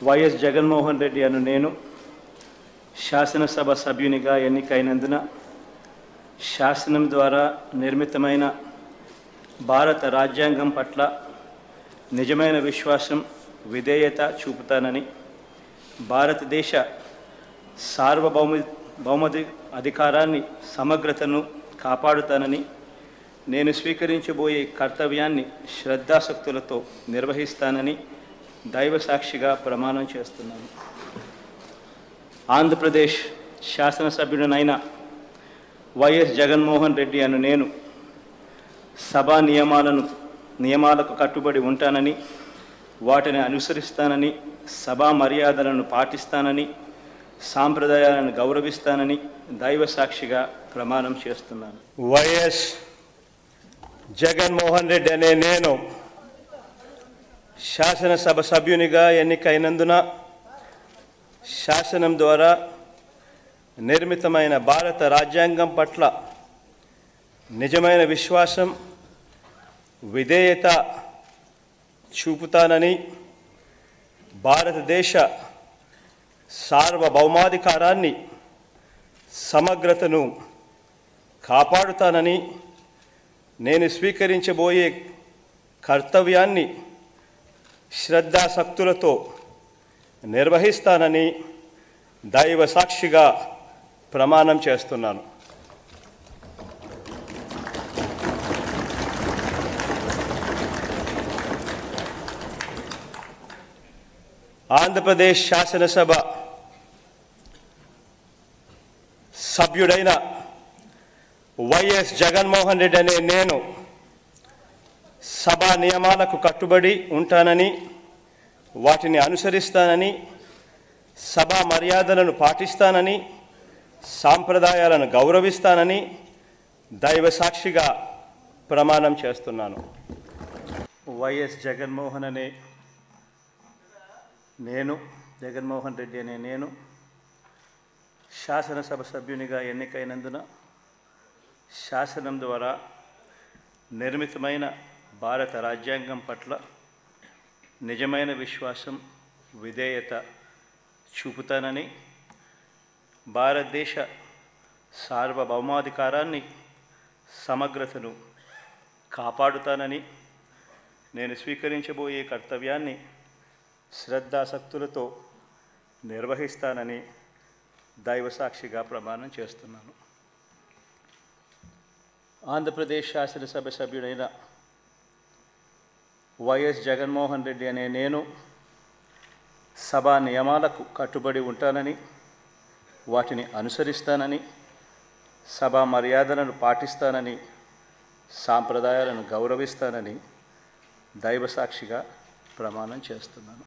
YS Jaganmohan Reddy అను నేను శాసనసభ సభ్యునిగా ఎన్నికైనందున శాసనం ద్వారా నిర్మితమైన భారత రాజ్యాంగం పట్ల నిజమైన విశ్వాసం విధేయత చూపుతానని, భారతదేశ సార్వభౌమ అధికారాన్ని సమగ్రతను కాపాడుతానని, నేను స్వీకరించబోయే కర్తవ్యాన్ని శ్రద్ధాశక్తులతో నిర్వహిస్తానని దైవ సాక్షిగా ప్రమాణం చేస్తున్నాను. ఆంధ్రప్రదేశ్ శాసనసభ్యుడనైన వైఎస్ జగన్మోహన్ రెడ్డి అను నేను సభా నియమాలకు కట్టుబడి ఉంటానని, వాటిని అనుసరిస్తానని, సభా మర్యాదలను పాటిస్తానని, సాంప్రదాయాలను గౌరవిస్తానని దైవ సాక్షిగా ప్రమాణం చేస్తున్నాను. వైఎస్ జగన్మోహన్ రెడ్డి అనే నేను శాసనసభ సభ్యునిగా ఎన్నికైనందున శాసనం ద్వారా నిర్మితమైన భారత రాజ్యాంగం పట్ల నిజమైన విశ్వాసం విధేయత చూపుతానని, భారతదేశ సార్వభౌమాధికారాన్ని సమగ్రతను కాపాడుతానని, నేను స్వీకరించబోయే కర్తవ్యాన్ని శ్రద్ధాశక్తులతో నిర్వహిస్తానని దైవ సాక్షిగా ప్రమాణం చేస్తున్నాను. ఆంధ్రప్రదేశ్ శాసనసభ సభ్యుడైన వైఎస్ జగన్మోహన్ రెడ్డి అనే నేను సభా నియమాలకు కట్టుబడి ఉంటానని, వాటిని అనుసరిస్తానని, సభా మర్యాదలను పాటిస్తానని, సాంప్రదాయాలను గౌరవిస్తానని దైవ సాక్షిగా ప్రమాణం చేస్తున్నాను. వైఎస్ జగన్మోహన్ రెడ్డి అనే నేను శాసనసభ సభ్యునిగా ఎన్నికైనందున శాసనం ద్వారా నిర్మితమైన భారత రాజ్యాంగం పట్ల నిజమైన విశ్వాసం విధేయత చూపుతానని, భారతదేశ సార్వభౌమాధికారాన్ని సమగ్రతను కాపాడుతానని, నేను స్వీకరించబోయే కర్తవ్యాన్ని శ్రద్ధాశక్తులతో నిర్వహిస్తానని దైవ సాక్షిగా ప్రమాణం చేస్తున్నాను. ఆంధ్రప్రదేశ్ శాసనసభ సభ్యుడైన వైఎస్ జగన్మోహన్ రెడ్డి అనే నేను సభా నియమాలకు కట్టుబడి ఉంటానని, వాటిని అనుసరిస్తానని, సభా మర్యాదలను పాటిస్తానని, సాంప్రదాయాలను గౌరవిస్తానని దైవ సాక్షిగా ప్రమాణం చేస్తున్నాను.